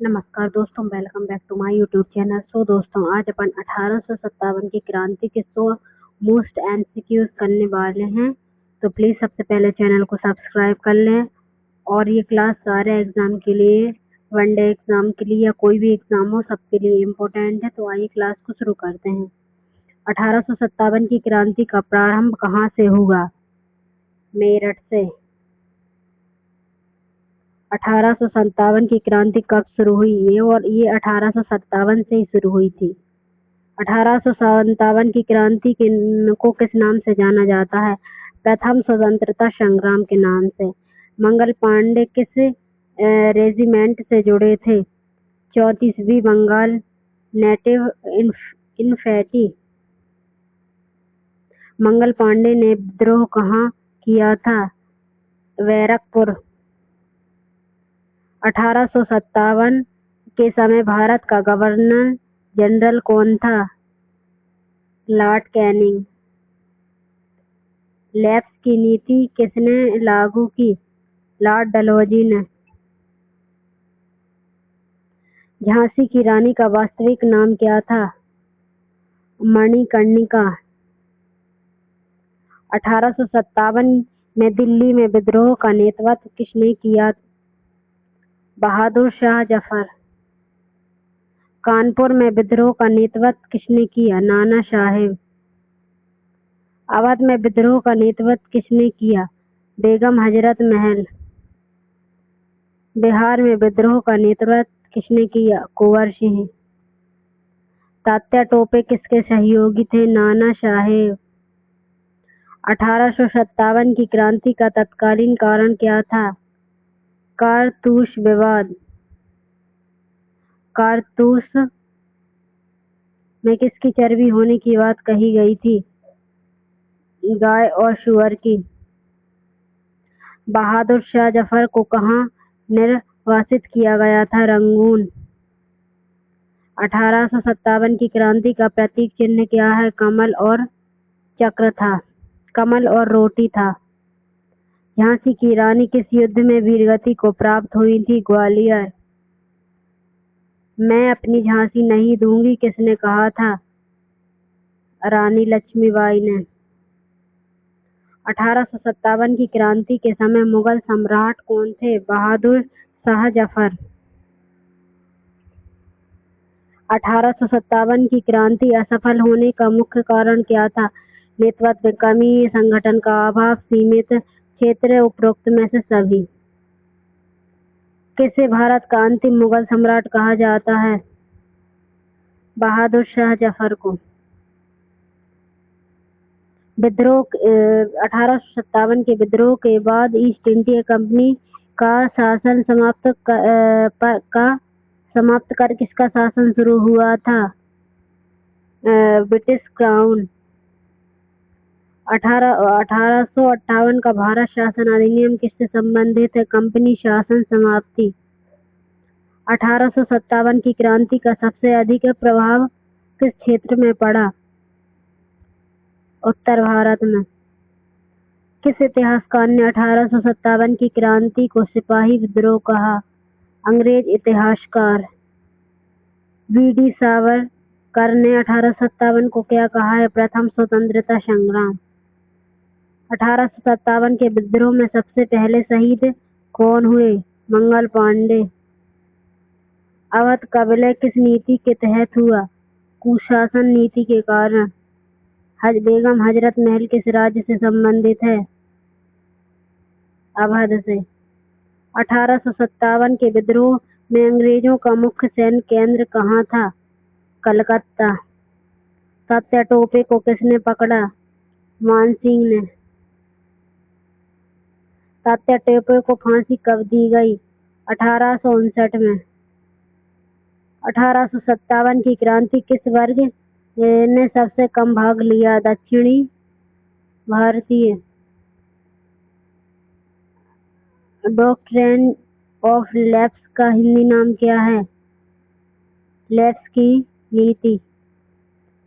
नमस्कार दोस्तों, welcome back to my YouTube channel. So दोस्तों, आज अपन 1857 की क्रांति के 100 मोस्ट एमसीक्यूज करने वाले हैं। तो प्लीज़ सबसे पहले चैनल को सब्सक्राइब कर लें। और ये क्लास सारे एग्ज़ाम के लिए, वनडे एग्ज़ाम के लिए या कोई भी एग्ज़ाम हो, सबके लिए इम्पोर्टेंट है। तो आइए क्लास को शुरू करते हैं। 1857 की क्रांति का प्रारंभ कहाँ से हुआ? मेरठ से। 1857 की क्रांति कब शुरू हुई? ये 1857 से ही शुरू हुई थी। 1857 की क्रांति को किस नाम से जाना जाता है? प्रथम स्वतंत्रता संग्राम के नाम से। मंगल पांडे किस रेजिमेंट से जुड़े थे? 34वीं बंगाल नेटिव इन्फैंट्री। मंगल पांडे ने विद्रोह कहाँ किया था? बैरकपुर। 1857 के समय भारत का गवर्नर जनरल कौन था? Lord Canning. लैप्स की नीति किसने लागू की? लॉर्ड डलहौजी ने। झांसी की रानी का वास्तविक नाम क्या था? मणिकर्णिका। 1857 में दिल्ली में विद्रोह का नेतृत्व किसने किया? बहादुर शाह जफर। कानपुर में विद्रोह का नेतृत्व किसने किया? नाना साहेब। अवध में विद्रोह का नेतृत्व किसने किया? बेगम हजरत महल। बिहार में विद्रोह का नेतृत्व किसने किया? कुंवर सिंह। तात्या टोपे किसके सहयोगी थे? नाना साहेब। 1857 की क्रांति का तत्कालीन कारण क्या था? कारतूस विवाद। कारतूस में किसकी चर्बी होने की बात कही गई थी? गाय और सूअर की। बहादुर शाह जफर को कहाँ निर्वासित किया गया था? रंगून। 1857 की क्रांति का प्रतीक चिन्ह क्या है? कमल और चक्र था। कमल और रोटी था। झांसी की रानी किस युद्ध में वीरगति को प्राप्त हुई थी? ग्वालियर। मैं अपनी झांसी नहीं दूंगी किसने कहा था? रानी लक्ष्मीबाई ने। 1857 की क्रांति के समय मुगल सम्राट कौन थे? बहादुर शाह जफर। 1857 की क्रांति असफल होने का मुख्य कारण क्या था? नेतृत्व कमी, संगठन का अभाव, सीमित क्षेत्र, उपरोक्त में से सभी। किसे भारत का अंतिम मुगल सम्राट कहा जाता है? बहादुर शाह जफर को। विद्रोह 1857 के विद्रोह के बाद ईस्ट इंडिया कंपनी का शासन समाप्त कर किसका शासन शुरू हुआ था? British crown. 1858 का भारत शासन अधिनियम किससे संबंधित है? कंपनी शासन समाप्ति। 1857 की क्रांति का सबसे अधिक प्रभाव किस क्षेत्र में पड़ा? उत्तर भारत में। किस इतिहासकार ने 1857 की क्रांति को सिपाही विद्रोह कहा? अंग्रेज इतिहासकार वी.डी. सावरकर ने 1857 को क्या कहा है? प्रथम स्वतंत्रता संग्राम। 1857 के विद्रोह में सबसे पहले शहीद कौन हुए? मंगल पांडे। अवध का विलय किस नीति के तहत हुआ? कुशासन नीति के कारण। बेगम हजरत महल किस राज्य से संबंधित है? अवध से। 1857 के विद्रोह में अंग्रेजों का मुख्य सैन्य केंद्र कहाँ था? कलकत्ता। तात्या टोपे को किसने पकड़ा? मानसिंह ने। तात्या टोपे को फांसी कब दी गई? 1859 में। 1857 की क्रांति किस वर्ग ने सबसे कम भाग लिया? दक्षिणी भारतीय। डॉक्ट्रिन ऑफ लैप्स का हिंदी नाम क्या है? लैप्स की नीति।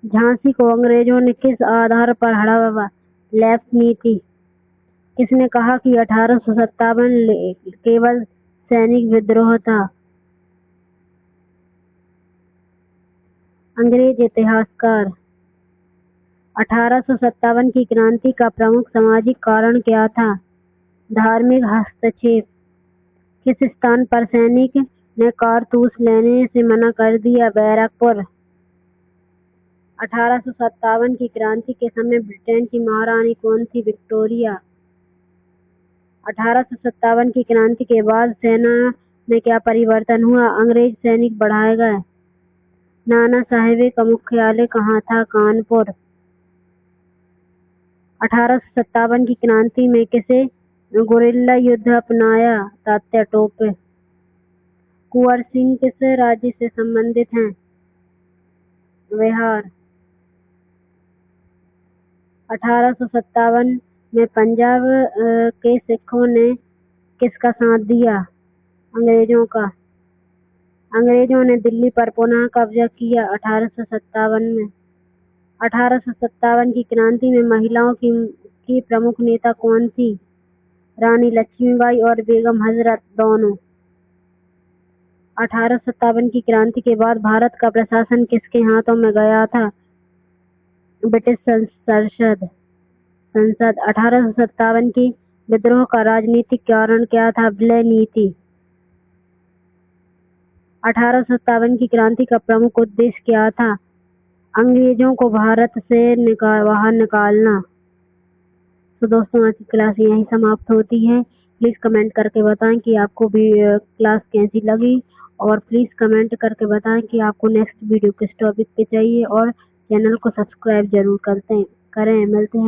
झांसी को अंग्रेजों ने किस आधार पर हड़ाया? लैप्स नीति। किसने कहा कि 1857 केवल सैनिक विद्रोह था? अंग्रेज इतिहासकार। 1857 की क्रांति का प्रमुख सामाजिक कारण क्या था? धार्मिक हस्तक्षेप। किस स्थान पर सैनिक ने कारतूस लेने से मना कर दिया? बैरकपुर। 1857 की क्रांति के समय ब्रिटेन की महारानी कौन थी? विक्टोरिया। 1857 की क्रांति के बाद सेना में क्या परिवर्तन हुआ? अंग्रेज सैनिक बढ़ाए गए। नाना साहेब का मुख्यालय कहाँ था? कानपुर। 1857 की क्रांति में किसे गुरिल्ला युद्ध अपनाया? तात्या टोपे। कुंवर सिंह किस राज्य से संबंधित हैं? बिहार। 1857 में पंजाब के सिखों ने किसका साथ दिया? अंग्रेजों का। अंग्रेजों ने दिल्ली पर पुनः कब्जा किया 1857 में। 1857 की क्रांति में महिलाओं की प्रमुख नेता कौन थी? रानी लक्ष्मीबाई और बेगम हजरत दोनों। 1857 की क्रांति के बाद भारत का प्रशासन किसके हाथों में गया था? ब्रिटिश संसद। 1857 की विद्रोह का राजनीतिक कारण क्या था? विलय नीति। 1857 की क्रांति का प्रमुख उद्देश्य क्या था? अंग्रेजों को भारत से बाहर निकालना। तो दोस्तों आज की क्लास यहीं समाप्त होती है। प्लीज़ कमेंट करके बताएं कि आपको भी क्लास कैसी लगी और प्लीज़ कमेंट करके बताएं कि आपको नेक्स्ट वीडियो किस टॉपिक पे चाहिए और चैनल को सब्सक्राइब जरूर करें। मिलते हैं